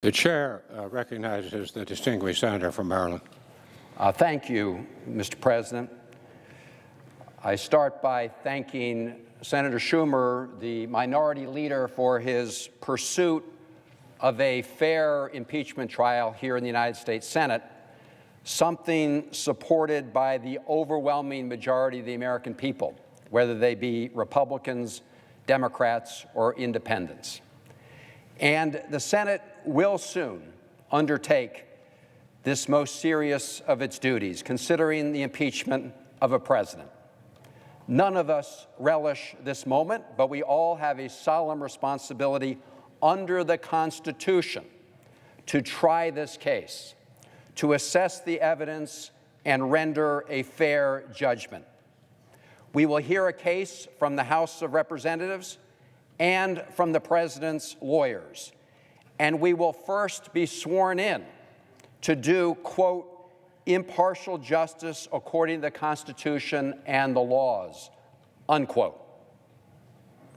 The chair recognizes the distinguished senator from Maryland. Thank you, Mr. President. I start by thanking Senator Schumer, the minority leader, for his pursuit of a fair impeachment trial here in the United States Senate, something supported by the overwhelming majority of the American people, whether they be Republicans, Democrats, or independents. And the Senate will soon undertake this most serious of its duties, considering the impeachment of a president. None of us relish this moment, but we all have a solemn responsibility under the Constitution to try this case, to assess the evidence and render a fair judgment. We will hear a case from the House of Representatives and from the President's lawyers, and we will first be sworn in to do, quote, impartial justice according to the Constitution and the laws, unquote.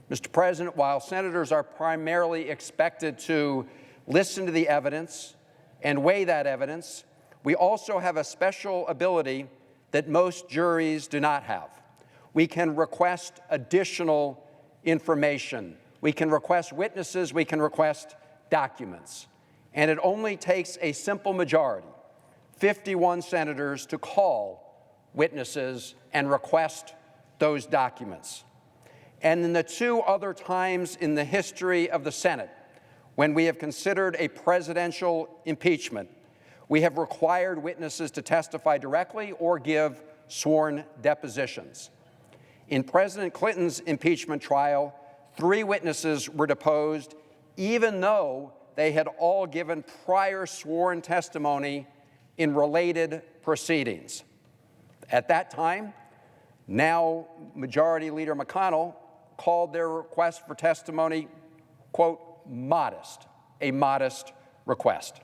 Mr. President, while senators are primarily expected to listen to the evidence and weigh that evidence, we also have a special ability that most juries do not have. We can request additional information. We can request witnesses. We can request documents. And it only takes a simple majority, 51 senators, to call witnesses and request those documents. And in the two other times in the history of the Senate when we have considered a presidential impeachment, we have required witnesses to testify directly or give sworn depositions. In President Clinton's impeachment trial, 3 witnesses were deposed, even though they had all given prior sworn testimony in related proceedings. At that time, now Majority Leader McConnell called their request for testimony, quote, modest, a modest request.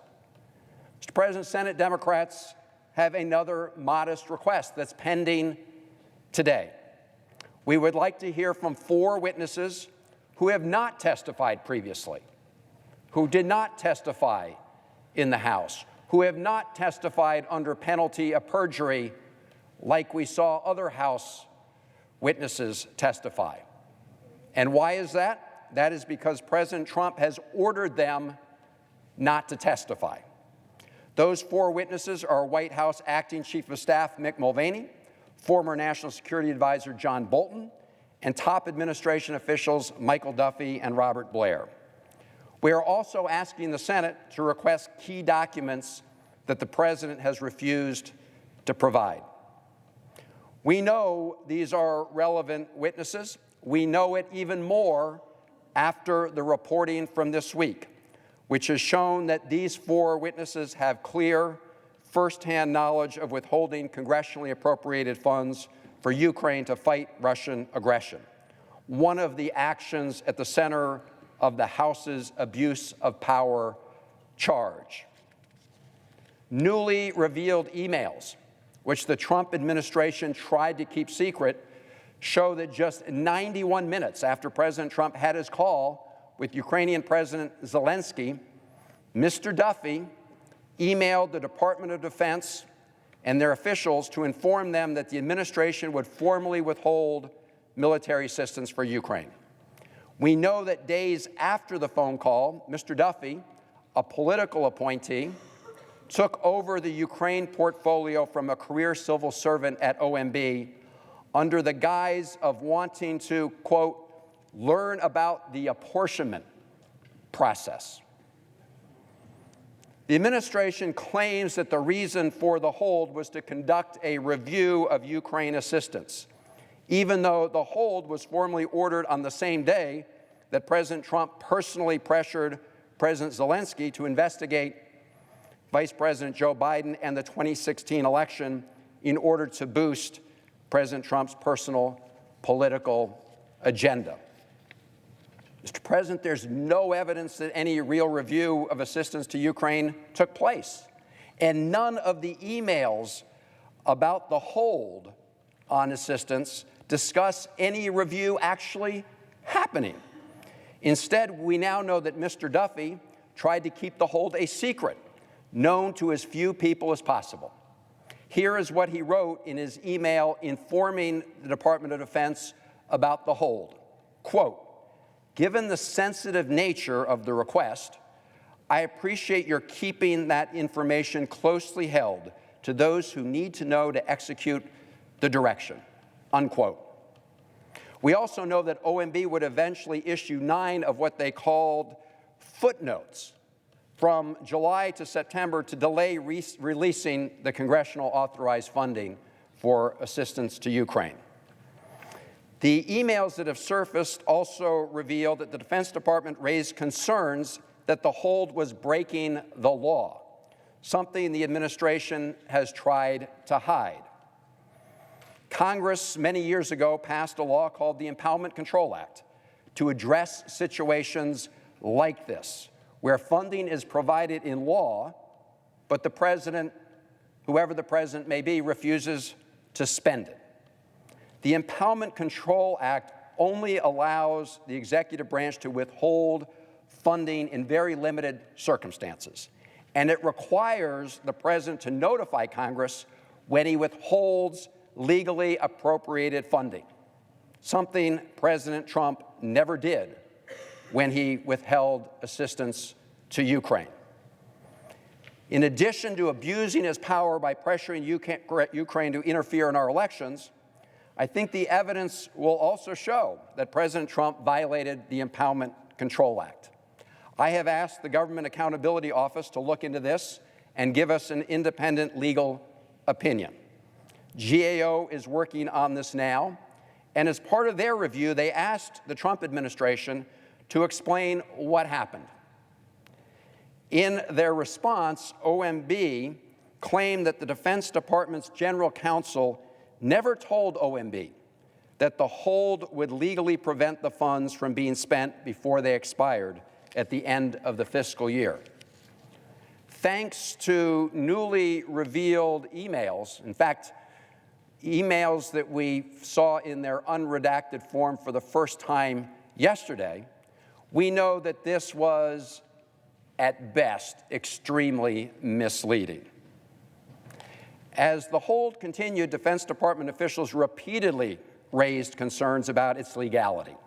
Mr. President, Senate Democrats have another modest request that's pending today. We would like to hear from 4 witnesses who have not testified previously, who did not testify in the House, who have not testified under penalty of perjury like we saw other House witnesses testify. And why is that? That is because President Trump has ordered them not to testify. Those 4 witnesses are White House Acting Chief of Staff Mick Mulvaney, former National Security Advisor John Bolton, and top administration officials Michael Duffy and Robert Blair. We are also asking the Senate to request key documents that the President has refused to provide. We know these are relevant witnesses. We know it even more after the reporting from this week, which has shown that these 4 witnesses have clear, firsthand knowledge of withholding congressionally appropriated funds for Ukraine to fight Russian aggression, one of the actions at the center of the House's abuse of power charge. Newly revealed emails, which the Trump administration tried to keep secret, show that just 91 minutes after President Trump had his call with Ukrainian President Zelensky, Mr. Duffy emailed the Department of Defense and their officials to inform them that the administration would formally withhold military assistance for Ukraine. We know that days after the phone call, Mr. Duffy, a political appointee, took over the Ukraine portfolio from a career civil servant at OMB under the guise of wanting to, quote, learn about the apportionment process. The administration claims that the reason for the hold was to conduct a review of Ukraine assistance, even though the hold was formally ordered on the same day that President Trump personally pressured President Zelensky to investigate Vice President Joe Biden and the 2016 election in order to boost President Trump's personal political agenda. Mr. President, there's no evidence that any real review of assistance to Ukraine took place, and none of the emails about the hold on assistance discuss any review actually happening. Instead, we now know that Mr. Duffy tried to keep the hold a secret, known to as few people as possible. Here is what he wrote in his email informing the Department of Defense about the hold. Quote, "Given the sensitive nature of the request, I appreciate your keeping that information closely held to those who need to know to execute the direction," unquote. We also know that OMB would eventually issue 9 of what they called footnotes from July to September to delay releasing the congressional authorized funding for assistance to Ukraine. The emails that have surfaced also reveal that the Defense Department raised concerns that the hold was breaking the law, something the administration has tried to hide. Congress, many years ago, passed a law called the Impeachment Control Act to address situations like this, where funding is provided in law, but the president, whoever the president may be, refuses to spend it. The Impeachment Control Act only allows the executive branch to withhold funding in very limited circumstances, and it requires the president to notify Congress when he withholds legally appropriated funding, something President Trump never did when he withheld assistance to Ukraine. In addition to abusing his power by pressuring Ukraine to interfere in our elections, I think the evidence will also show that President Trump violated the Impeachment Control Act. I have asked the Government Accountability Office to look into this and give us an independent legal opinion. GAO is working on this now, and as part of their review, they asked the Trump administration to explain what happened. In their response, OMB claimed that the Defense Department's general counsel never told OMB that the hold would legally prevent the funds from being spent before they expired at the end of the fiscal year. Thanks to newly revealed emails, in fact, emails that we saw in their unredacted form for the first time yesterday, we know that this was, at best, extremely misleading. As the hold continued, Defense Department officials repeatedly raised concerns about its legality.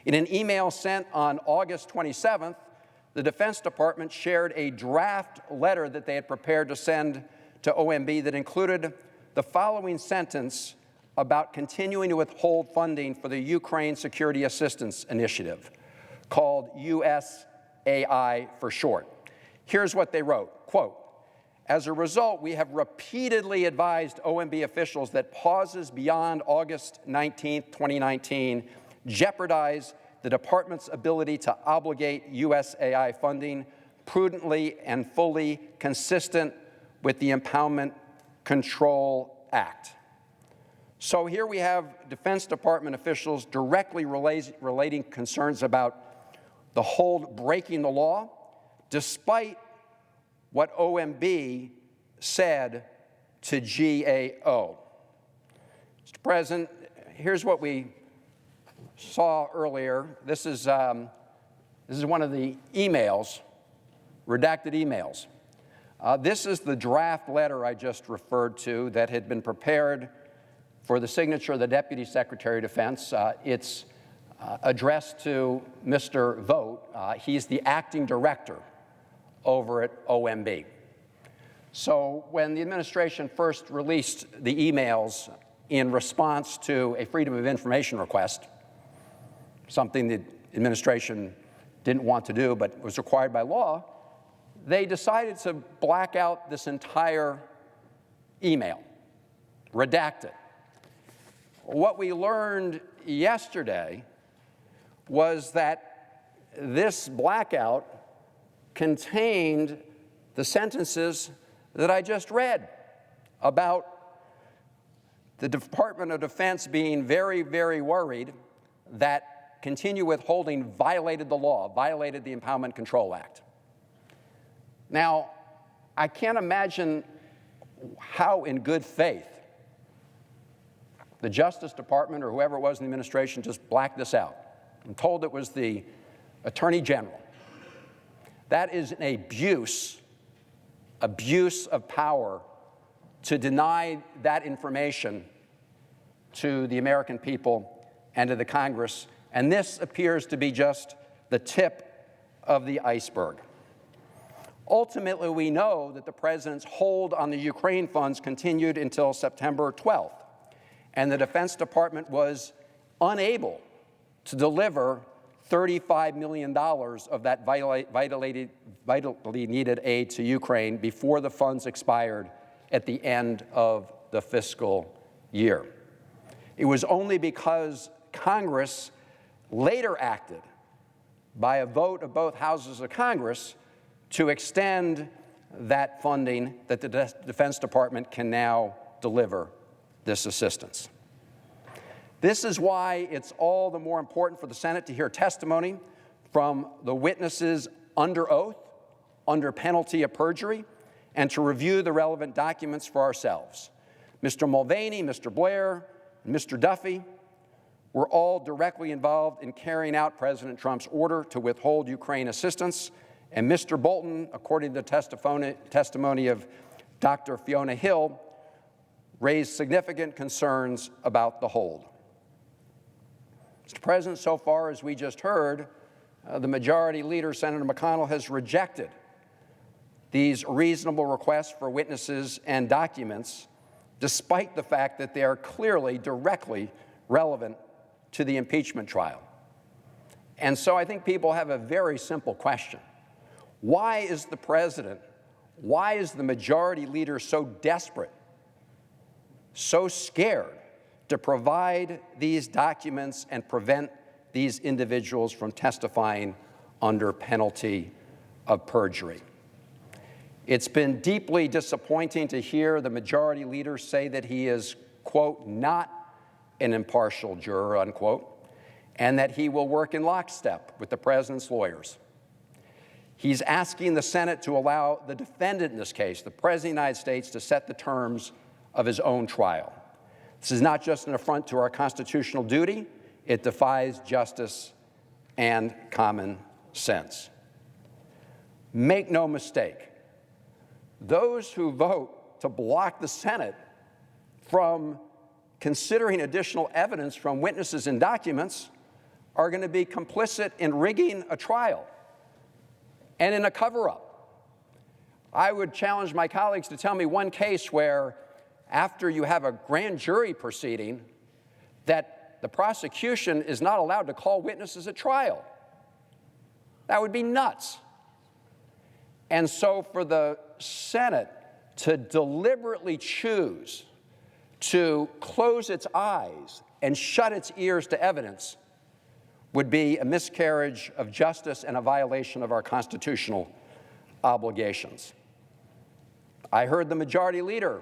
In an email sent on August 27th, the Defense Department shared a draft letter that they had prepared to send to OMB that included the following sentence about continuing to withhold funding for the Ukraine Security Assistance Initiative, called USAI for short. Here's what they wrote, quote, "As a result, we have repeatedly advised OMB officials that pauses beyond August 19, 2019 jeopardize the department's ability to obligate USAI funding prudently and fully consistent with the Impeachment Control Act." So here we have Defense Department officials directly relating concerns about the hold breaking the law, despite what OMB said to GAO. Mr. President, here's what we saw earlier. This is one of the emails, redacted emails. This is the draft letter I just referred to that had been prepared for the signature of the Deputy Secretary of Defense. It's addressed to Mr. Vogt. He's the acting director over at OMB. So when the administration first released the emails in response to a Freedom of Information request, something the administration didn't want to do but was required by law, they decided to black out this entire email, redact it. What we learned yesterday was that this blackout contained the sentences that I just read about the Department of Defense being very, very worried that continued withholding violated the law, violated the Impeachment Control Act. Now, I can't imagine how, in good faith, the Justice Department or whoever it was in the administration just blacked this out. I'm told it was the Attorney General. That is an abuse of power to deny that information to the American people and to the Congress. And this appears to be just the tip of the iceberg. Ultimately, we know that the President's hold on the Ukraine funds continued until September 12th, and the Defense Department was unable to deliver $35 million of that vitally needed aid to Ukraine before the funds expired at the end of the fiscal year. It was only because Congress later acted by a vote of both houses of Congress to extend that funding that the Defense Department can now deliver this assistance. This is why it's all the more important for the Senate to hear testimony from the witnesses under oath, under penalty of perjury, and to review the relevant documents for ourselves. Mr. Mulvaney, Mr. Blair, and Mr. Duffy were all directly involved in carrying out President Trump's order to withhold Ukraine assistance, and Mr. Bolton, according to the testimony of Dr. Fiona Hill, raised significant concerns about the hold. Mr. President, so far as we just heard, the Majority Leader, Senator McConnell, has rejected these reasonable requests for witnesses and documents, despite the fact that they are clearly directly relevant to the impeachment trial. And so I think people have a very simple question. Why is the President, why is the Majority Leader so desperate, so scared to provide these documents and prevent these individuals from testifying under penalty of perjury? It's been deeply disappointing to hear the Majority Leader say that he is, quote, not an impartial juror, unquote, and that he will work in lockstep with the President's lawyers. He's asking the Senate to allow the defendant in this case, the President of the United States, to set the terms of his own trial. This is not just an affront to our constitutional duty, it defies justice and common sense. Make no mistake, those who vote to block the Senate from considering additional evidence from witnesses and documents are going to be complicit in rigging a trial and in a cover-up. I would challenge my colleagues to tell me one case where, after you have a grand jury proceeding, that the prosecution is not allowed to call witnesses at trial. That would be nuts. And so for the Senate to deliberately choose to close its eyes and shut its ears to evidence would be a miscarriage of justice and a violation of our constitutional obligations. I heard the Majority Leader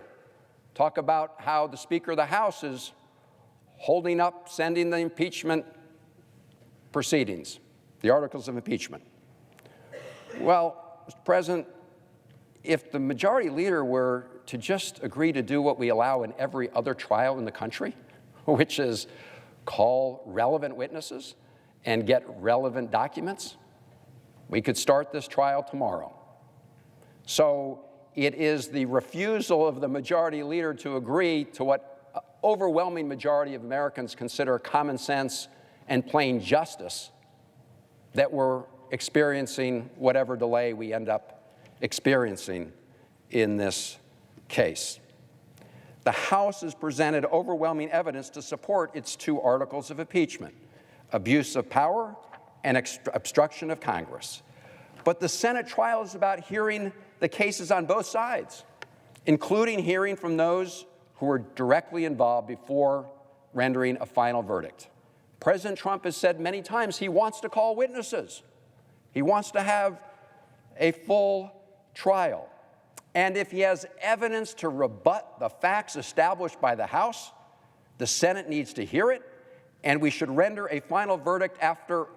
talk about how the Speaker of the House is holding up sending the impeachment proceedings, the articles of impeachment. Well, Mr. President, if the Majority Leader were to just agree to do what we allow in every other trial in the country, which is call relevant witnesses and get relevant documents, we could start this trial tomorrow. So it is the refusal of the Majority Leader to agree to what an overwhelming majority of Americans consider common sense and plain justice that we're experiencing whatever delay we end up experiencing in this case. The House has presented overwhelming evidence to support its two articles of impeachment: abuse of power and obstruction of Congress. But the Senate trial is about hearing the cases on both sides, including hearing from those who were directly involved before rendering a final verdict. President Trump has said many times he wants to call witnesses. He wants to have a full trial. And if he has evidence to rebut the facts established by the House, the Senate needs to hear it, and we should render a final verdict after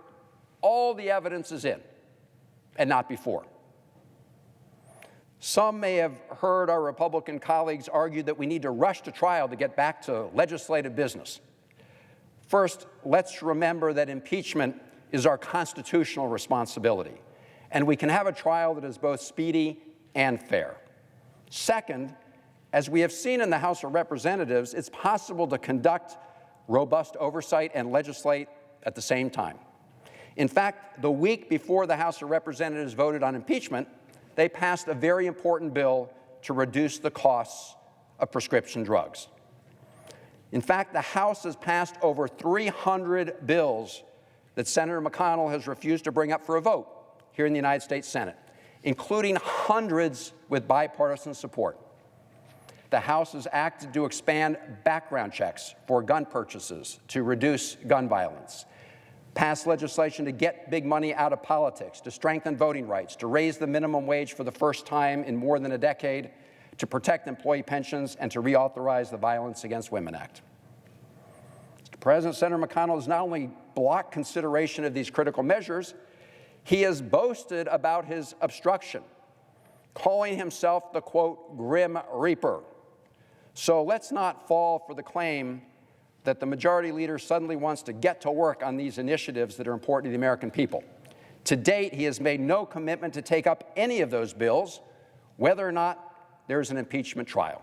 all the evidence is in, and not before. Some may have heard our Republican colleagues argue that we need to rush to trial to get back to legislative business. First, let's remember that impeachment is our constitutional responsibility. and we can have a trial that is both speedy and fair. Second, as we have seen in the House of Representatives, it's possible to conduct robust oversight and legislate at the same time. In fact, the week before the House of Representatives voted on impeachment, they passed a very important bill to reduce the costs of prescription drugs. In fact, the House has passed over 300 bills that Senator McConnell has refused to bring up for a vote here in the United States Senate, including hundreds with bipartisan support. The House has acted to expand background checks for gun purchases to reduce gun violence, passed legislation to get big money out of politics, to strengthen voting rights, to raise the minimum wage for the first time in more than a decade, to protect employee pensions, and to reauthorize the Violence Against Women Act. Mr. President, Senator McConnell has not only blocked consideration of these critical measures, he has boasted about his obstruction, calling himself the, quote, Grim Reaper. So let's not fall for the claim that the majority leader suddenly wants to get to work on these initiatives that are important to the American people. To date, he has made no commitment to take up any of those bills, whether or not there's an impeachment trial.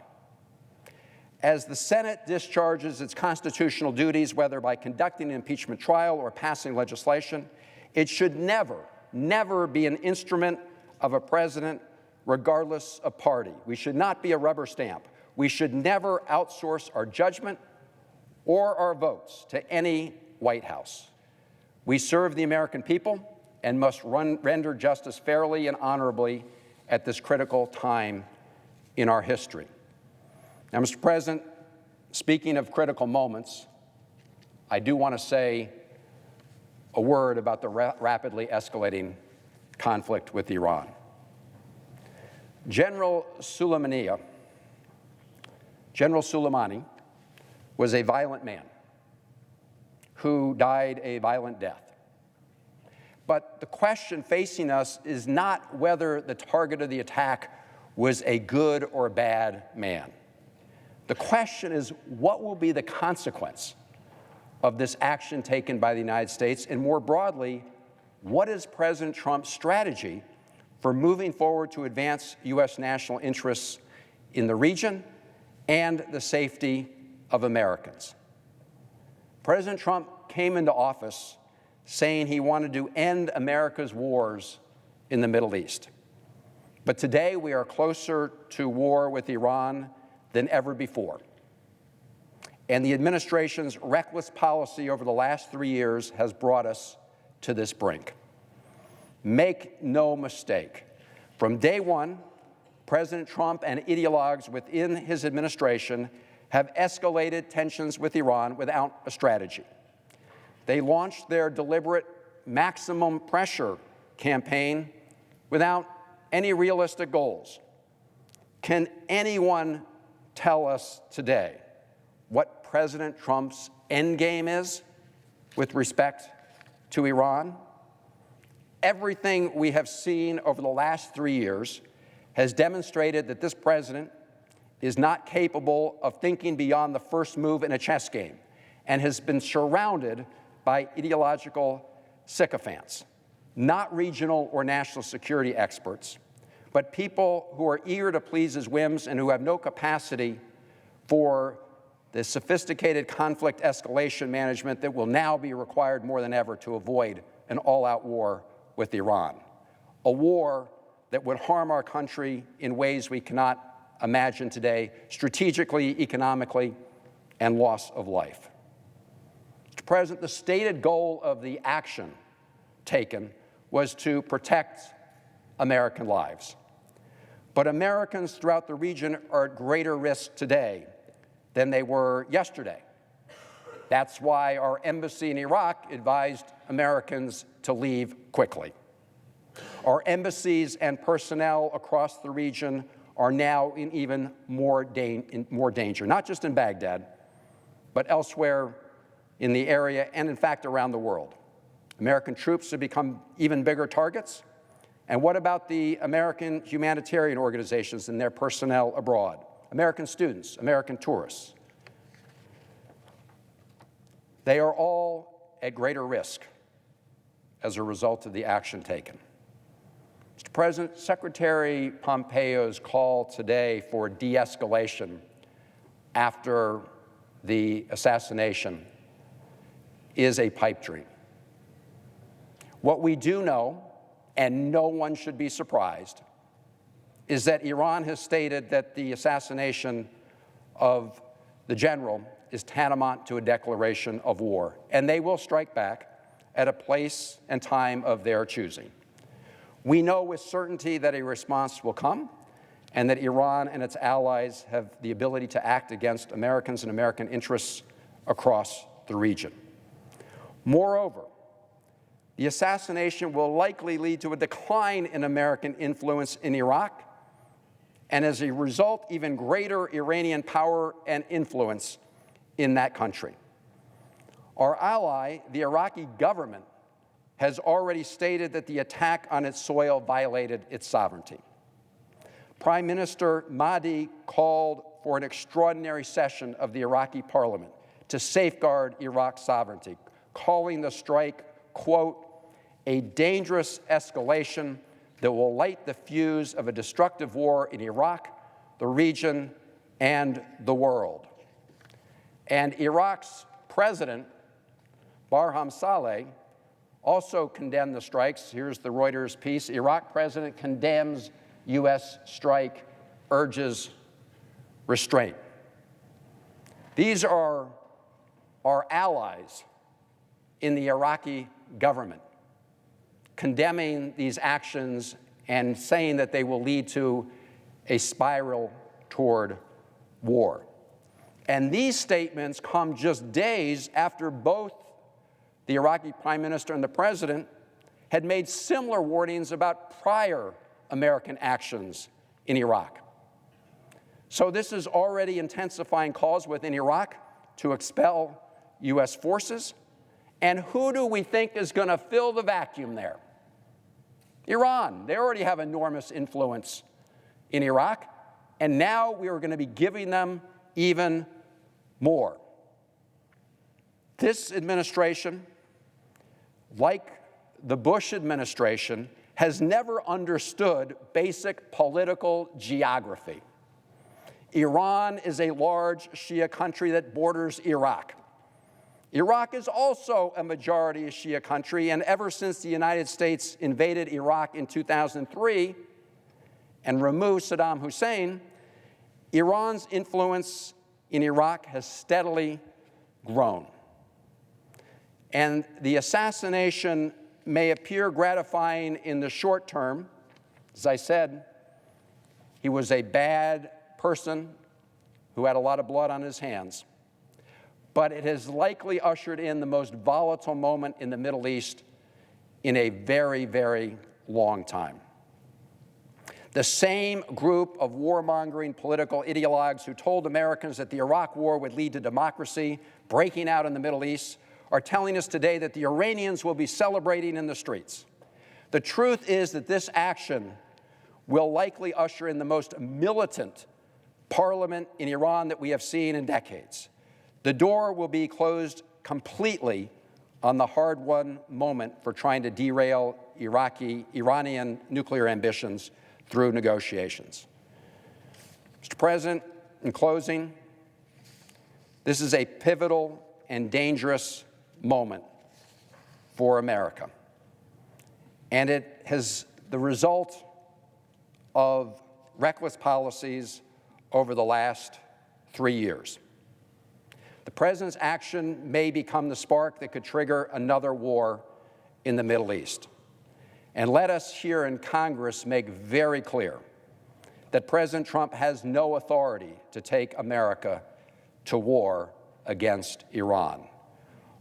As the Senate discharges its constitutional duties, whether by conducting an impeachment trial or passing legislation, it should never be an instrument of a president, regardless of party. We should not be a rubber stamp. We should never outsource our judgment or our votes to any White House. We serve the American people and must render justice fairly and honorably at this critical time in our history. Now, Mr. President, speaking of critical moments, I do want to say a word about the rapidly escalating conflict with Iran. General Soleimani was a violent man who died a violent death. But the question facing us is not whether the target of the attack was a good or bad man. The question is, what will be the consequence of this action taken by the United States? And more broadly, what is President Trump's strategy for moving forward to advance U.S. national interests in the region and the safety of Americans? President Trump came into office saying he wanted to end America's wars in the Middle East. But today we are closer to war with Iran than ever before. And the administration's reckless policy over the last 3 years has brought us to this brink. Make no mistake, from day one, President Trump and ideologues within his administration have escalated tensions with Iran without a strategy. They launched their deliberate maximum pressure campaign without any realistic goals. Can anyone tell us today what President Trump's endgame is with respect to Iran? Everything we have seen over the last 3 years has demonstrated that this president is not capable of thinking beyond the first move in a chess game and has been surrounded by ideological sycophants, not regional or national security experts, but people who are eager to please his whims and who have no capacity for the sophisticated conflict escalation management that will now be required more than ever to avoid an all-out war with Iran, a war that would harm our country in ways we cannot imagine today, strategically, economically, and loss of life. Mr. President, the stated goal of the action taken was to protect American lives. But Americans throughout the region are at greater risk today than they were yesterday. That's why our embassy in Iraq advised Americans to leave quickly. Our embassies and personnel across the region are now in even more danger, not just in Baghdad, but elsewhere in the area and, in fact, around the world. American troops have become even bigger targets. And what about the American humanitarian organizations and their personnel abroad? American students, American tourists. They are all at greater risk as a result of the action taken. Mr. President, Secretary Pompeo's call today for de-escalation after the assassination is a pipe dream. What we do know, and no one should be surprised, is that Iran has stated that the assassination of the general is tantamount to a declaration of war, and they will strike back at a place and time of their choosing. We know with certainty that a response will come and that Iran and its allies have the ability to act against Americans and American interests across the region. Moreover, the assassination will likely lead to a decline in American influence in Iraq, and as a result, even greater Iranian power and influence in that country. Our ally, the Iraqi government, has already stated that the attack on its soil violated its sovereignty. Prime Minister Mahdi called for an extraordinary session of the Iraqi parliament to safeguard Iraq's sovereignty, calling the strike, quote, a dangerous escalation that will light the fuse of a destructive war in Iraq, the region, and the world. And Iraq's president, Barham Saleh, also condemned the strikes. Here's the Reuters piece. Iraq president condemns U.S. strike, urges restraint. These are our allies in the Iraqi government condemning these actions and saying that they will lead to a spiral toward war. And these statements come just days after both the Iraqi prime minister and the president had made similar warnings about prior American actions in Iraq. So this is already intensifying calls within Iraq to expel U.S. forces. And who do we think is going to fill the vacuum there? Iran. They already have enormous influence in Iraq, and now we are going to be giving them even more. This administration, like the Bush administration, has never understood basic political geography. Iran is a large Shia country that borders Iraq. Iraq is also a majority Shia country, and ever since the United States invaded Iraq in 2003 and removed Saddam Hussein, Iran's influence in Iraq has steadily grown. And the assassination may appear gratifying in the short term. As I said, he was a bad person who had a lot of blood on his hands. But it has likely ushered in the most volatile moment in the Middle East in a very, very long time. The same group of warmongering political ideologues who told Americans that the Iraq War would lead to democracy breaking out in the Middle East are telling us today that the Iranians will be celebrating in the streets. The truth is that this action will likely usher in the most militant parliament in Iran that we have seen in decades. The door will be closed completely on the hard-won moment for trying to derail Iranian nuclear ambitions through negotiations. Mr. President, in closing, this is a pivotal and dangerous moment for America. And it has the result of reckless policies over the last 3 years. The President's action may become the spark that could trigger another war in the Middle East. And let us here in Congress make very clear that President Trump has no authority to take America to war against Iran.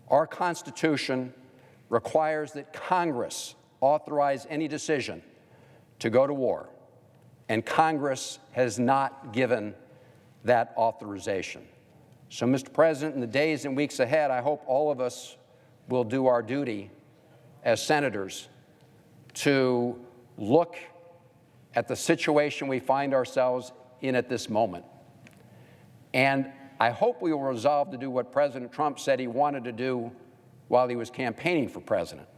Our Constitution requires that Congress authorize any decision to go to war, and Congress has not given that authorization. So, Mr. President, in the days and weeks ahead, I hope all of us will do our duty as senators to look at the situation we find ourselves in at this moment. And I hope we will resolve to do what President Trump said he wanted to do while he was campaigning for president,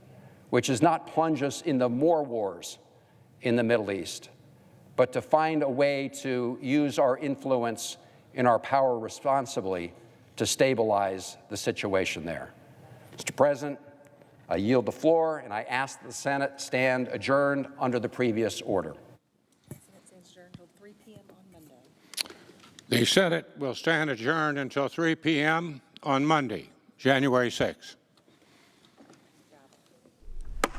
which is not plunge us into more wars in the Middle East, but to find a way to use our influence and our power responsibly to stabilize the situation there. Mr. President, I yield the floor, and I ask that the Senate stand adjourned under the previous order. The Senate stands adjourned until 3 p.m. on Monday. The Senate will stand adjourned until 3 p.m. on Monday, January 6th.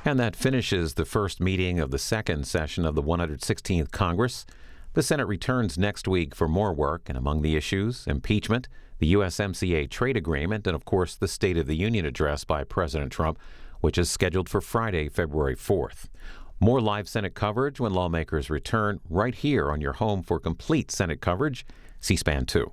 And that finishes the first meeting of the second session of the 116th Congress. The Senate returns next week for more work, and among the issues, impeachment, the USMCA trade agreement, and of course the State of the Union address by President Trump, which is scheduled for Friday, February 4th. More live Senate coverage when lawmakers return right here on your home for complete Senate coverage, C-SPAN 2.